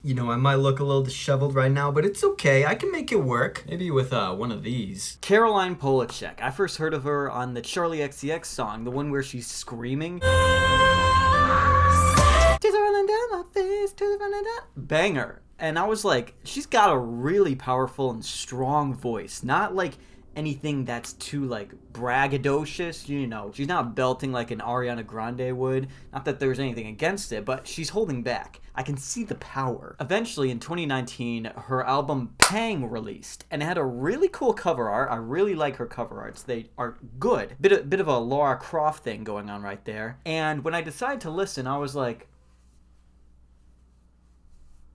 You know, I might look a little disheveled right now, but it's okay. I can make it work. Maybe with one of these. Caroline Polachek. I first heard of her on the Charlie XCX song, the one where she's screaming. Banger. And I was like, she's got a really powerful and strong voice. Not like anything that's too like braggadocious, you know. She's not belting like an Ariana Grande would. Not that there's anything against it, but she's holding back. I can see the power. Eventually in 2019, her album Pang released, and it had a really cool cover art. I really like her cover arts. They are good. Bit of a Lara Croft thing going on right there. And when I decided to listen, I was like,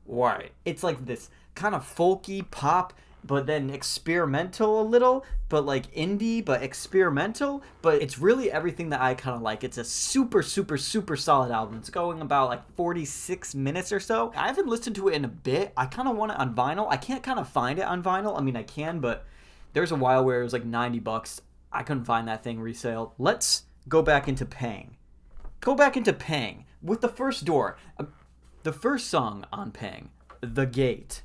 why? It's like this kind of folky pop, but then experimental a little, but like indie, but experimental, but it's really everything that I kind of like. It's a super solid album. It's going about like 46 minutes or so. I haven't listened to it in a bit. I kind of want it on vinyl. I can't kind of find it on vinyl. I mean, I can, but there's a while where it was like 90 bucks. I couldn't find that thing resale. Let's go back into Pang. Go back into Pang with the first door. The first song on Pang, The Gate.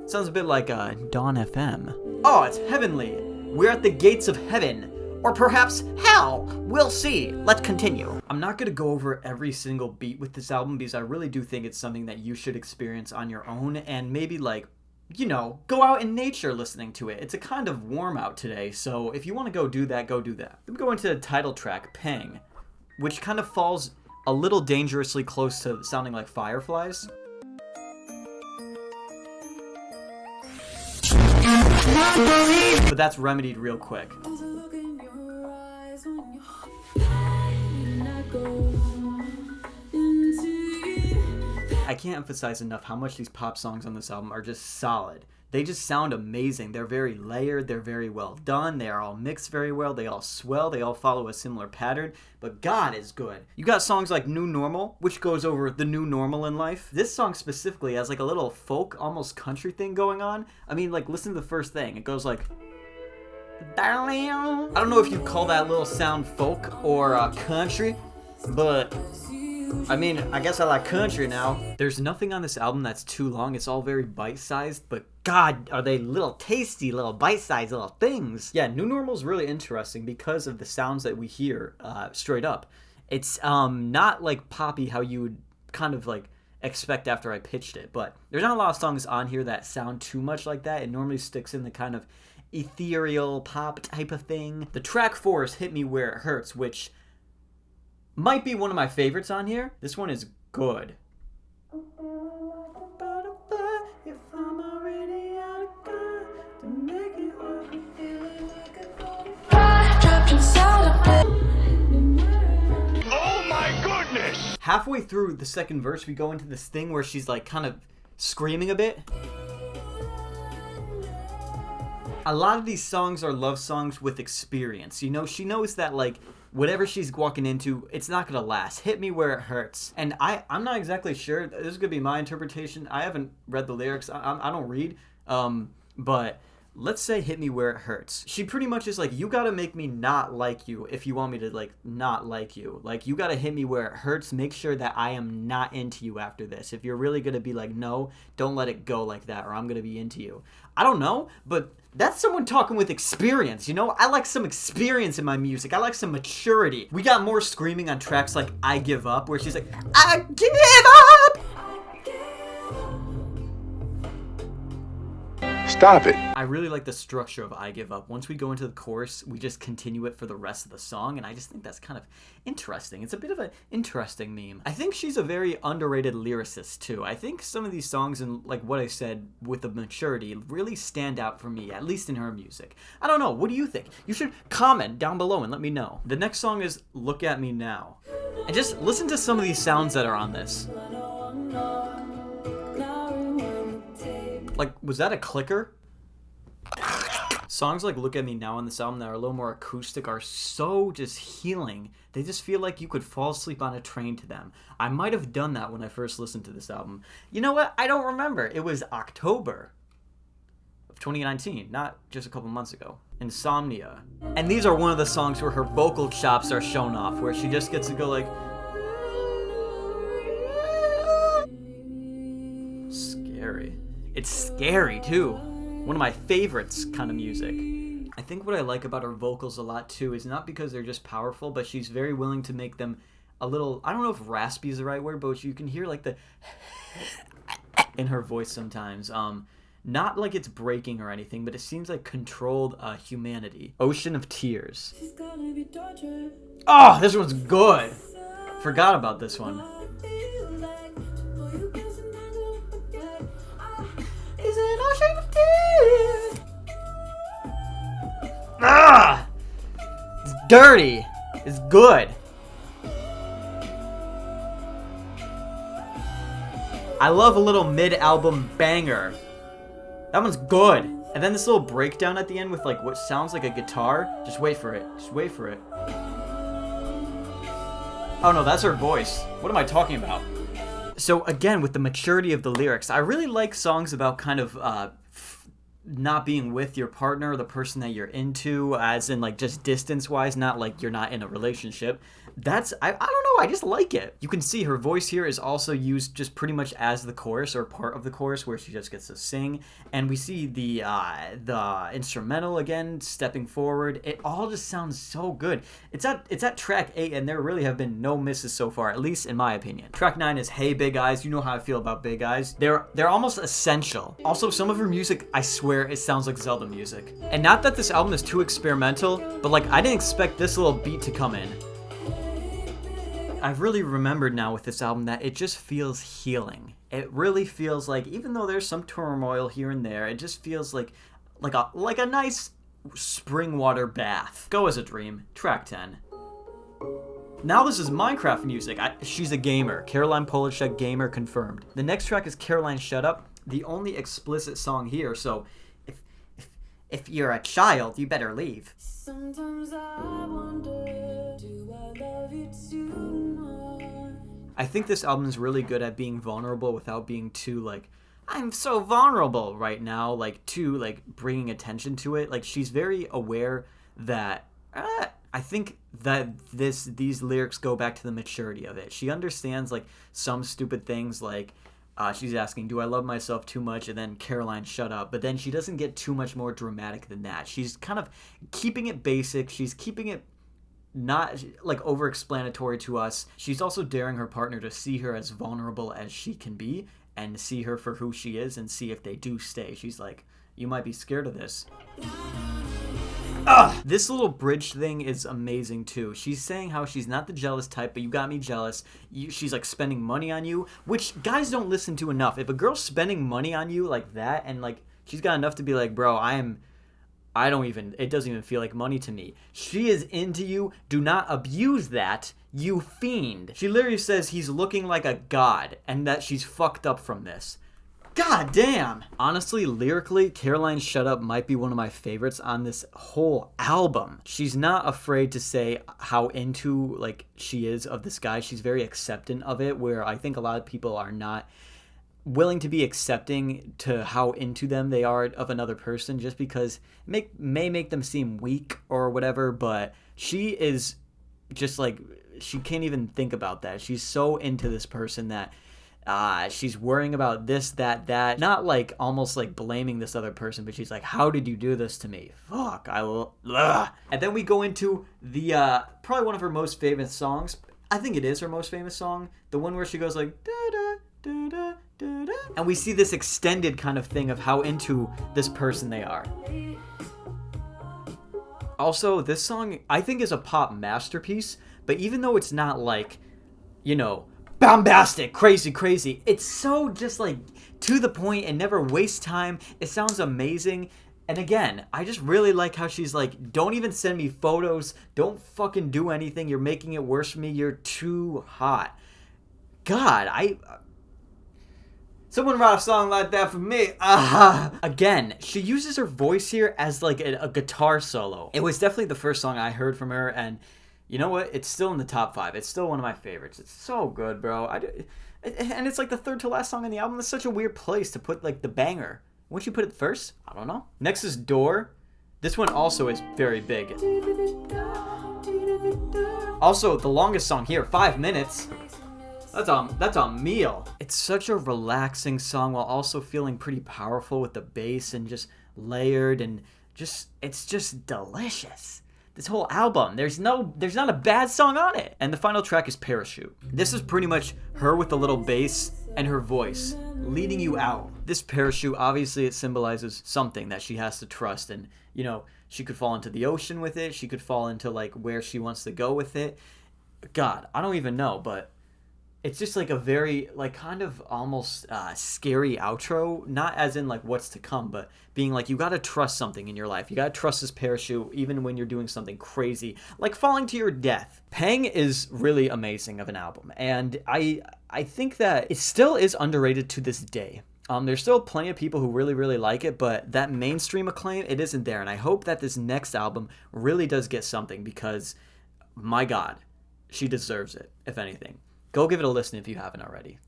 Sounds a bit like Dawn FM. Oh, it's heavenly. We're at the gates of heaven. Or perhaps hell. We'll see. Let's continue. I'm not going to go over every single beat with this album because I really do think it's something that you should experience on your own and maybe like, you know, go out in nature listening to it. It's a kind of warm out today, so if you want to go do that, go do that. Then we go into the title track, Pang, which kind of falls a little dangerously close to sounding like Fireflies. But that's remedied real quick. I can't emphasize enough how much these pop songs on this album are just solid. They just sound amazing. They're very layered. They're very well done. They are all mixed very well. They all swell. They all follow a similar pattern. But God is good. You got songs like New Normal, which goes over the new normal in life. This song specifically has like a little folk, almost country thing going on. I mean, like, listen to the first thing. It goes like... I don't know if you call that little sound folk or country, but... I mean, I guess I like country now. There's nothing on this album that's too long. It's all very bite-sized, but God, are they little tasty, little bite-sized little things. Yeah, New Normal is really interesting because of the sounds that we hear straight up. It's not like poppy how you would kind of like expect after I pitched it, but there's not a lot of songs on here that sound too much like that. It normally sticks in the kind of ethereal pop type of thing. The track 4 is Hit Me Where It Hurts, which might be one of my favorites on here. This one is good. Oh my goodness! Halfway through the second verse, we go into this thing where she's like kind of screaming a bit. A lot of these songs are love songs with experience. You know, she knows that like whatever she's walking into, it's not gonna last. Hit me where it hurts. And I'm not exactly sure. This is gonna be my interpretation. I haven't read the lyrics. I don't read. But let's say hit me where it hurts. She pretty much is like, you gotta make me not like you if you want me to like not like you. Like, you gotta hit me where it hurts. Make sure that I am not into you after this. If you're really gonna be like, no, don't let it go like that, or I'm gonna be into you. I don't know, but that's someone talking with experience, you know? I like some experience in my music. I like some maturity. We got more screaming on tracks like I Give Up, where she's like, I give up! Stop it. I really like the structure of I Give Up. Once we go into the chorus, we just continue it for the rest of the song, and I just think that's kind of interesting. It's a bit of an interesting meme. I think she's a very underrated lyricist, too. I think some of these songs, and like what I said with the maturity, really stand out for me, at least in her music. I don't know. What do you think? You should comment down below and let me know. The next song is Look At Me Now. And just listen to some of these sounds that are on this. Like, was that a clicker? Songs like Look At Me Now on this album that are a little more acoustic are so just healing. They just feel like you could fall asleep on a train to them. I might have done that when I first listened to this album. You know what? I don't remember. It was October of 2019, not just a couple months ago. Insomnia. And these are one of the songs where her vocal chops are shown off, where she just gets to go like... scary. It's scary too. One of my favorites kind of music. I think what I like about her vocals a lot too is not because they're just powerful, but she's very willing to make them a little, I don't know if raspy is the right word, but you can hear like the in her voice sometimes. Not like it's breaking or anything, but it seems like controlled humanity. Ocean of Tears. Oh, this one's good. Forgot about this one. It's an ocean of tears. Ah! It's dirty. It's good. I love a little mid-album banger. That one's good. And then this little breakdown at the end with like what sounds like a guitar. Just wait for it. Just wait for it. Oh no, that's her voice. What am I talking about? So again, with the maturity of the lyrics, I really like songs about kind of not being with your partner or the person that you're into, as in like just distance-wise, not like you're not in a relationship. That's, I don't know, I just like it. You can see her voice here is also used just pretty much as the chorus or part of the chorus where she just gets to sing. And we see the instrumental again stepping forward. It all just sounds so good. It's at track 8 and there really have been no misses so far, at least in my opinion. Track 9 is Hey Big Eyes. You know how I feel about Big Eyes. They're almost essential. Also, some of her music, I swear, it sounds like Zelda music. And not that this album is too experimental, but like I didn't expect this little beat to come in. I've really remembered now with this album that it just feels healing. It really feels like, even though there's some turmoil here and there, it just feels like a nice spring water bath. Go As a Dream, track 10. Now this is Minecraft music. She's a gamer. Caroline Polachek, gamer confirmed. The next track is Caroline Shut Up, the only explicit song here, so if you're a child, you better leave. Sometimes I wonder, do I love you too much? I think this album is really good at being vulnerable without being too like, I'm so vulnerable right now, like too like bringing attention to it. Like she's very aware that I think that these lyrics go back to the maturity of it. She understands like some stupid things like she's asking, do I love myself too much? And then Caroline, shut up. But then she doesn't get too much more dramatic than that. She's kind of keeping it basic. She's keeping it not like over-explanatory to us. She's also daring her partner to see her as vulnerable as she can be and see her for who she is and see if they do stay. She's like, you might be scared of this. This little bridge thing is amazing too. She's saying how she's not the jealous type, but you got me jealous. She's like spending money on you, which guys don't listen to enough. If a girl's spending money on you like that, and like she's got enough to be like, bro, it doesn't even feel like money to me. She is into you. Do not abuse that, you fiend. She literally says he's looking like a god and that she's fucked up from this. God damn! Honestly, lyrically, Caroline Shut Up might be one of my favorites on this whole album. She's not afraid to say how into, like, she is of this guy. She's very acceptant of it, where I think a lot of people are not willing to be accepting to how into them they are of another person just because it may make them seem weak or whatever, but she is just, like, she can't even think about that. She's so into this person that she's worrying about this, that. Not like almost like blaming this other person, but she's like, how did you do this to me? Fuck, I will. Ugh. And then we go into the probably one of her most famous songs. I think it is her most famous song. The one where she goes like, da da da da da da. And we see this extended kind of thing of how into this person they are. Also, this song I think is a pop masterpiece, but even though it's not like, you know, bombastic, crazy, it's so just like to the point and never waste time. It sounds amazing. And again, I just really like how she's like, don't even send me photos, don't fucking do anything, you're making it worse for me, you're too hot. God, someone wrote a song like that for me. Again, she uses her voice here as like a guitar solo. It was definitely the first song I heard from her, and you know what? It's still in the top 5. It's still one of my favorites. It's so good, bro. And it's like the third to last song on the album. It's such a weird place to put like the banger. Wouldn't you put it first? I don't know. Next is Door. This one also is very big. Also, the longest song here, 5 minutes. That's a meal. It's such a relaxing song while also feeling pretty powerful with the bass and just layered and it's just delicious. This whole album, there's not a bad song on it. And the final track is Parachute. This is pretty much her with the little bass and her voice leading you out. This parachute, obviously it symbolizes something that she has to trust, and you know, she could fall into the ocean with it, she could fall into like where she wants to go with it. God, I don't even know, but it's just like a very like kind of almost scary outro, not as in like what's to come, but being like you gotta trust something in your life. You gotta trust this parachute even when you're doing something crazy like falling to your death. Pang is really amazing of an album, and I think that it still is underrated to this day. There's still plenty of people who really like it, but that mainstream acclaim, it isn't there, and I hope that this next album really does get something, because my God, she deserves it, if anything. Go give it a listen if you haven't already.